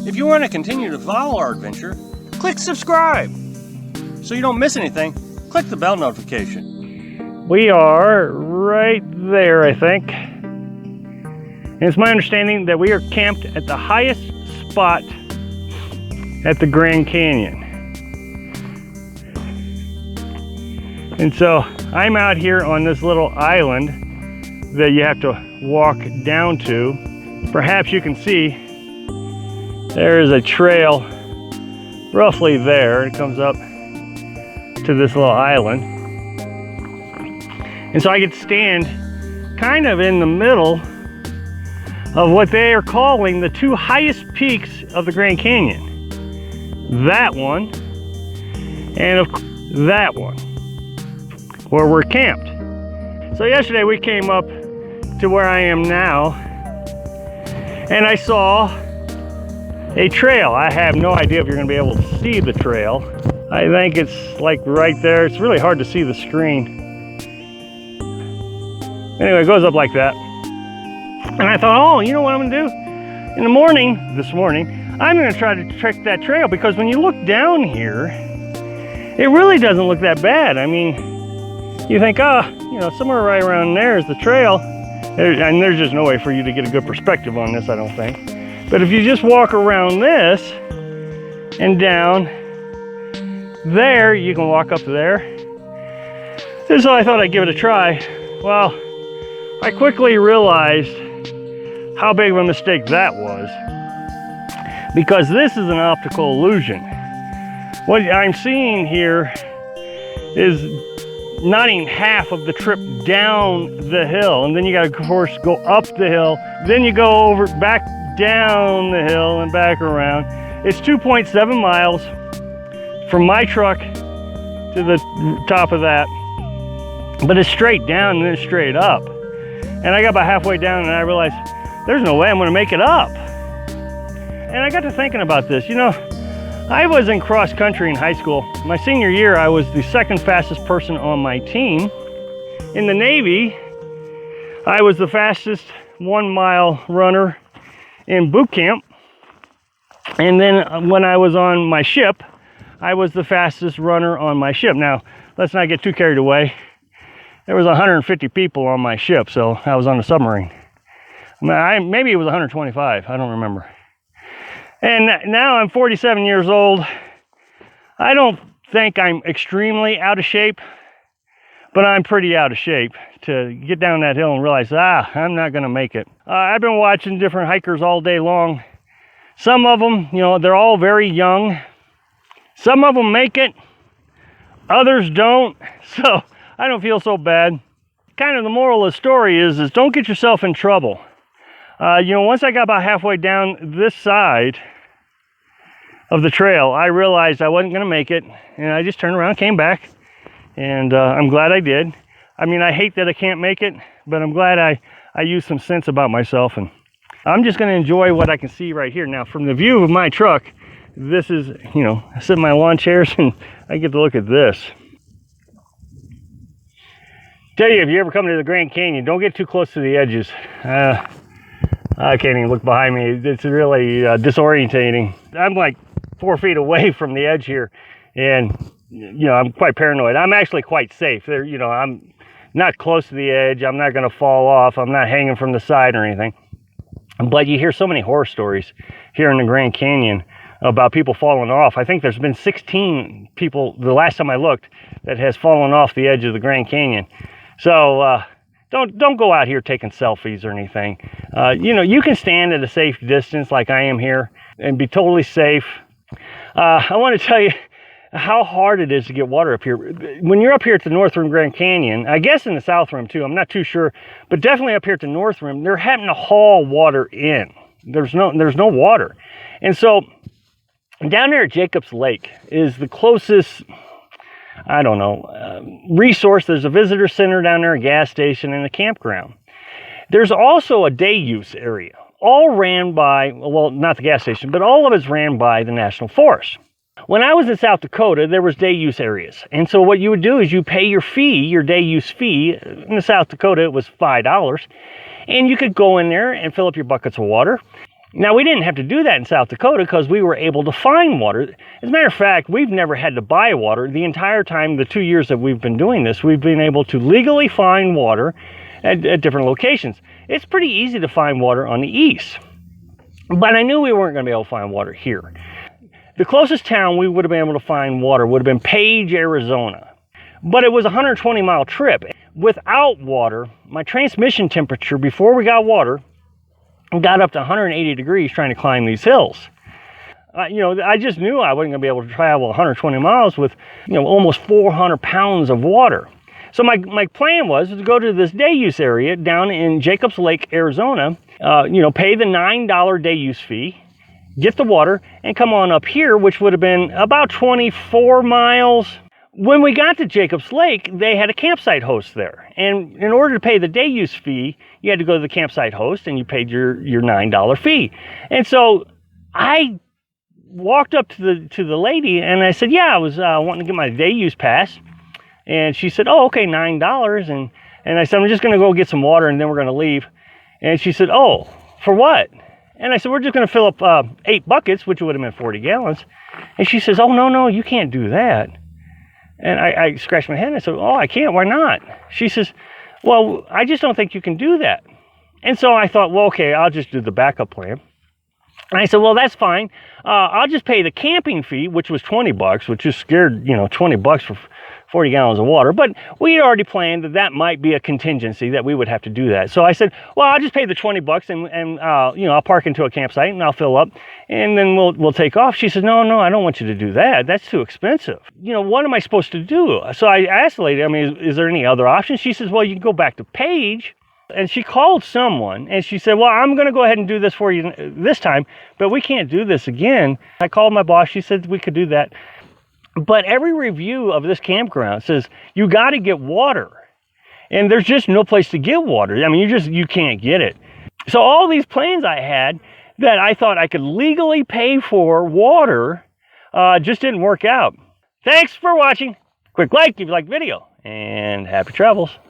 If you want to continue to follow our adventure, click subscribe. So you don't miss anything, click the bell notification. We are right there, I think. And it's my understanding that we are camped at the highest spot at the Grand Canyon. And so I'm out here on this little island that you have to walk down to. Perhaps you can see there is a trail roughly there. It comes up to this little island. And so I could stand kind of in the middle of what they are calling the two highest peaks of the Grand Canyon. That one and that one, where we're camped. So yesterday we came up to where I am now and I saw a trail. I have no idea if you're going to be able to see the trail. I think it's like right there. It's really hard to see the screen. Anyway, it goes up like that. And I thought, oh, you know what I'm going to do? In the morning, this morning, I'm going to try to trek that trail, because when you look down here, it really doesn't look that bad. I mean, you think, somewhere right around there is the trail. And there's just no way for you to get a good perspective on this, I don't think. But if you just walk around this and down there, you can walk up there. And so I thought I'd give it a try. Well, I quickly realized how big of a mistake that was, because this is an optical illusion. What I'm seeing here is not even half of the trip down the hill, and then you got to, of course, go up the hill, then you go over back down the hill and back around. It's 2.7 miles from my truck to the top of that, but it's straight down and then straight up. And I got about halfway down and I realized there's no way I'm going to make it up. And I got to thinking about this. You know, I was in cross country in high school. My senior year, I was the second fastest person on my team. In the Navy, I was the fastest 1 mile runner in boot camp. And then when I was on my ship, I was the fastest runner on my ship. Now, let's not get too carried away. There was 150 people on my ship, so I was on a submarine. Maybe it was 125, I don't remember. And now I'm 47 years old. I don't think I'm extremely out of shape, but I'm pretty out of shape to get down that hill and realize, I'm not gonna make it. I've been watching different hikers all day long. Some of them, they're all very young. Some of them make it, others don't. So I don't feel so bad. Kind of the moral of the story is don't get yourself in trouble. Once I got about halfway down this side of the trail, I realized I wasn't going to make it, and I just turned around, came back, and I'm glad I did. I mean, I hate that I can't make it, but I'm glad I used some sense about myself, and I'm just going to enjoy what I can see right here. Now, from the view of my truck, this is, I sit in my lawn chairs, and I get to look at this. Tell you, if you ever come to the Grand Canyon, don't get too close to the edges. I can't even look behind me. It's really disorientating. I'm like 4 feet away from the edge here, and I'm quite paranoid. I'm actually quite safe. There, I'm not close to the edge. I'm not going to fall off. I'm not hanging from the side or anything. But you hear so many horror stories here in the Grand Canyon about people falling off. I think there's been 16 people the last time I looked that has fallen off the edge of the Grand Canyon. So don't go out here taking selfies or anything. You can stand at a safe distance like I am here and be totally safe. I want to tell you how hard it is to get water up here. When you're up here at the North Rim Grand Canyon, I guess in the South Rim too, I'm not too sure, but definitely up here at the North Rim, they're having to haul water in. There's no water. And so down there at Jacobs Lake is the closest, resource. There's a visitor center down there, a gas station, and a campground. There's also a day use area, all ran by, well, not the gas station, but all of it's ran by the National Forest. When I was in South Dakota, there was day use areas. And so what you would do is you pay your fee, your day use fee. In South Dakota, it was $5. And you could go in there and fill up your buckets of water. Now, we didn't have to do that in South Dakota because we were able to find water. As a matter of fact, we've never had to buy water. The entire time, the 2 years that we've been doing this, we've been able to legally find water at different locations. It's pretty easy to find water on the east, but I knew we weren't going to be able to find water here. The closest town we would have been able to find water would have been Page, Arizona, but it was a 120-mile trip. Without water, my transmission temperature before we got water got up to 180 degrees trying to climb these hills. I just knew I wasn't going to be able to travel 120 miles with, almost 400 pounds of water. So my plan was to go to this day use area down in Jacobs Lake, Arizona, pay the $9 day use fee, get the water, and come on up here, which would have been about 24 miles. When we got to Jacobs Lake, they had a campsite host there. And in order to pay the day use fee, you had to go to the campsite host and you paid your $9 fee. And so I walked up to the lady and I said, yeah, I was wanting to get my day use pass. And she said, oh, okay, $9. And I said, I'm just going to go get some water and then we're going to leave. And she said, oh, for what? And I said, we're just going to fill up 8 buckets, which would have been 40 gallons. And she says, oh, no, you can't do that. And I scratched my head and I said, oh, I can't, why not? She says, well, I just don't think you can do that. And so I thought, well, okay, I'll just do the backup plan. And I said, well, that's fine. I'll just pay the camping fee, which was $20, which is scared, $20 for 40 gallons of water. But we had already planned that might be a contingency that we would have to do that. So I said, well, I'll just pay the $20 and I'll park into a campsite and I'll fill up and then we'll take off. She said, no, I don't want you to do that. That's too expensive. What am I supposed to do? So I asked the lady, is there any other options? She says, well, you can go back to Page. And she called someone and she said, well, I'm going to go ahead and do this for you this time, but we can't do this again. I called my boss. She said we could do that. But every review of this campground says you got to get water. And there's just no place to get water. You can't get it. So all these plans I had that I thought I could legally pay for water just didn't work out. Thanks for watching. Quick like if you like the video and happy travels.